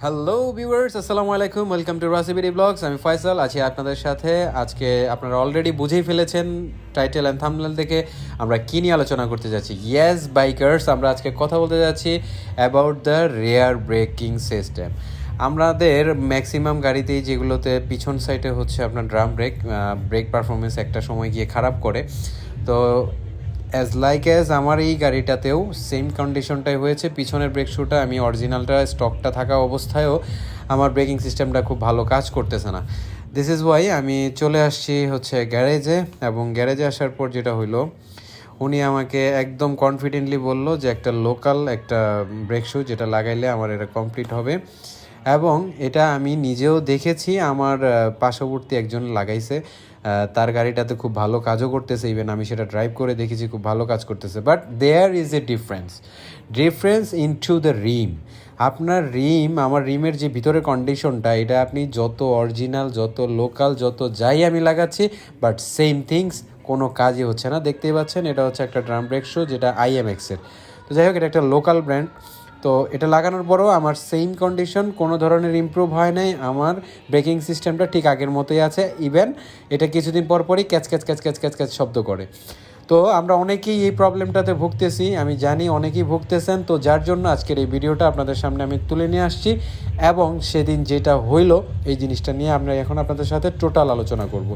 Hello viewers, আসসালামু আলাইকুম। Welcome to রাসিবিডি ব্লগস। আমি ফয়সাল আছি আপনাদের সাথে। আজকে আপনারা অলরেডি বুঝেই ফেলেছেন টাইটেল অ্যান্ড থাম্বনেল থেকে আমরা কী নিয়ে আলোচনা করতে যাচ্ছি। ইয়েস বাইকার্স, আমরা আজকে কথা বলতে যাচ্ছি about the rare braking system. আমাদের ম্যাক্সিমাম গাড়িতেই যেগুলোতে পিছন সাইডে হচ্ছে আপনার ড্রাম ব্রেক পারফরমেন্স একটা সময় গিয়ে খারাপ করে। তো অ্যাজ আমার এই গাড়িটাতেও সেম কন্ডিশনটাই হয়েছে। পিছনের ব্রেক শুটা আমি অরিজিনালটা স্টকটা থাকা অবস্থায়ও আমার ব্রেকিং সিস্টেমটা খুব ভালো কাজ করতেছে না। দিস ইজ ওয়াই আমি চলে আসছি হচ্ছে গ্যারেজে, এবং গ্যারেজে আসার পর যেটা হইলো, উনি আমাকে একদম কনফিডেন্টলি বলল যে একটা লোকাল একটা ব্রেক শু যেটা লাগাইলে আমার এটা কমপ্লিট হবে, এবং এটা আমি নিজেও দেখেছি। আমার পার্শ্ববর্তী একজন লাগাইছে, তার গাড়িটাতে খুব ভালো কাজও করতেছে। ইভেন আমি সেটা ড্রাইভ করে দেখেছি, খুব ভালো কাজ করতেছে। But there is a difference into the rim. আপনার রিম, আমার রিমের যে ভিতরের কন্ডিশনটা, এটা আপনি যত অরিজিনাল, যত লোকাল, যত যাই আমি লাগাচ্ছি, বাট সেম থিংস কোনো কাজই হচ্ছে না। দেখতেই পাচ্ছেন এটা হচ্ছে একটা ড্রাম ব্রেক শু, যেটা IMX-এর। তো যাই হোক, এটা একটা লোকাল ব্র্যান্ড। তো এটা লাগানোর পরও আমার সেম কন্ডিশন, কোনো ধরনের ইমপ্রুভ হয় নাই। আমার ব্রেকিং সিস্টেমটা ঠিক আগের মতোই আছে। ইভেন এটা কিছুদিন পরই catch catch catch catch catch catch শব্দ করে। তো আমরা অনেকেই এই প্রবলেমটাতে ভুগতেছি, আমি জানি অনেকেই ভুগতেছেন। তো যার জন্য আজকের এই ভিডিওটা আপনাদের সামনে আমি তুলে নিয়ে আসছি, এবং সেদিন যেটা হইলো এই জিনিসটা নিয়ে আমরা এখন আপনাদের সাথে টোটাল আলোচনা করব।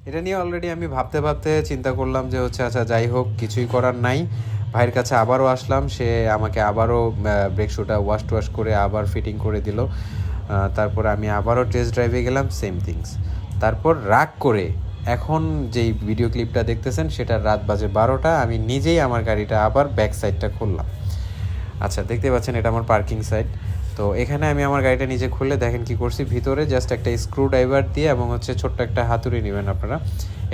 এটা নিয়ে অলরেডি আমি ভাবতে ভাবতে চিন্তা করলাম যে হচ্ছে আচ্ছা যাই হোক, কিছুই করার নাই। ভাইয়ের কাছে আবারও আসলাম, সে আমাকে আবারও ব্রেক শুটা ওয়াশ করে আবার ফিটিং করে দিল। তারপর আমি আবারও টেস্ট ড্রাইভে গেলাম, সেম থিংস। তারপর রাগ করে এখন যেই ভিডিও ক্লিপটা দেখতেছেন সেটা রাত বাজে 12টা, আমি নিজেই আমার গাড়িটা আবার ব্যাক সাইডটা খুললাম। আচ্ছা, দেখতে পাচ্ছেন এটা আমার পার্কিং সাইড। তো এখানে আমি আমার গাড়িটা নিজে খুললে দেখেন কি করছি, ভিতরে জাস্ট একটা স্ক্রু ড্রাইভার দিয়ে এবং হচ্ছে ছোট্ট একটা হাতুড়ি নেবেন আপনারা,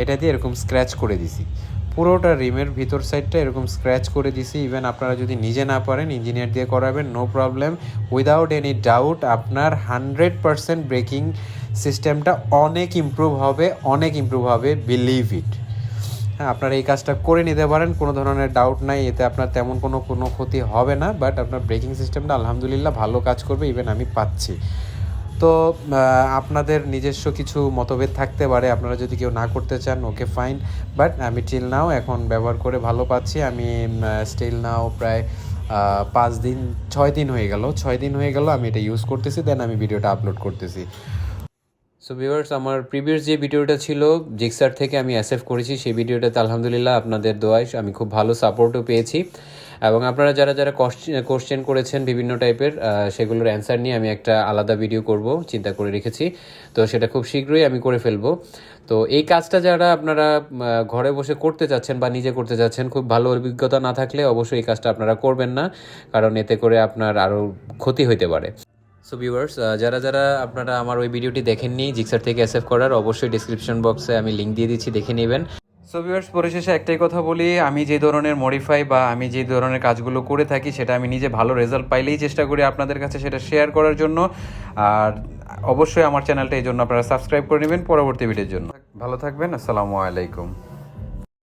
এটা দিয়ে এরকম স্ক্র্যাচ করে দিছি। পুরোটা রিমের ভিতর সাইডটা এরকম স্ক্র্যাচ করে দিছি। ইভেন আপনারা যদি নিজে না পারেন, ইঞ্জিনিয়ার দিয়ে করাবেন, no problem. Without any doubt আপনার 100% ব্রেকিং সিস্টেমটা অনেক ইমপ্রুভ হবে, বিলিভ ইট। হ্যাঁ, আপনারা এই কাজটা করে নিতে পারেন, কোনো ধরনের ডাউট নাই, এতে আপনার তেমন কোনো ক্ষতি হবে না। বাট আপনার ব্রেকিং সিস্টেমটা আলহামদুলিল্লাহ ভালো কাজ করবে, ইভেন আমি পাচ্ছি। তো আপনাদের নিজস্ব কিছু মতভেদ থাকতে পারে, আপনারা যদি কেউ না করতে চান, ওকে ফাইন। বাট আমি টিল নাও এখন ব্যবহার করে ভালো পাচ্ছি। আমি স্টিল নাও প্রায় 6 দিন হয়ে গেল আমি এটা ইউজ করতেছি, দেন আমি ভিডিওটা আপলোড করতেছি। সো ভিউয়ার্স, আমার প্রিভিয়াস যে ভিডিওটা ছিল জিক্সার থেকে আমি SF করেছি, সেই ভিডিওটাতে আলহামদুলিল্লাহ আপনাদের দোয়ায় আমি খুব ভালো সাপোর্টও পেয়েছি, এবং আপনারা যারা যারা কোশ্চেন করেছেন বিভিন্ন টাইপের, সেগুলোর অ্যান্সার নিয়ে আমি একটা আলাদা ভিডিও করব চিন্তা করে রেখেছি। তো সেটা খুব শীঘ্রই আমি করে ফেলবো। তো এই কাজটা যারা আপনারা ঘরে বসে করতে চাচ্ছেন বা নিজে করতে চাচ্ছেন, খুব ভালো অভিজ্ঞতা না থাকলে অবশ্যই এই কাজটা আপনারা করবেন না, কারণ এতে করে আপনার আরও ক্ষতি হতে পারে। সো ভিউয়ার্স, যারা যারা আপনারা আমার ওই ভিডিওটি দেখেননি জিক্সার থেকে SF করার, অবশ্যই ডিসক্রিপশন বক্সে আমি লিঙ্ক দিয়ে দিচ্ছি, দেখে নেবেন। সো ভিউয়ার্স, পরিশেষে একটাই কথা বলি, আমি যে ধরনের মডিফাই বা আমি যে ধরনের কাজগুলো করে থাকি সেটা আমি নিজে ভালো রেজাল্ট পাইলেই চেষ্টা করি আপনাদের কাছে সেটা শেয়ার করার জন্য। আর অবশ্যই আমার চ্যানেলটা এই জন্য আপনারা সাবস্ক্রাইব করে নেবেন পরবর্তী ভিডিওর জন্য। ভালো থাকবেন, আসসালামু আলাইকুম।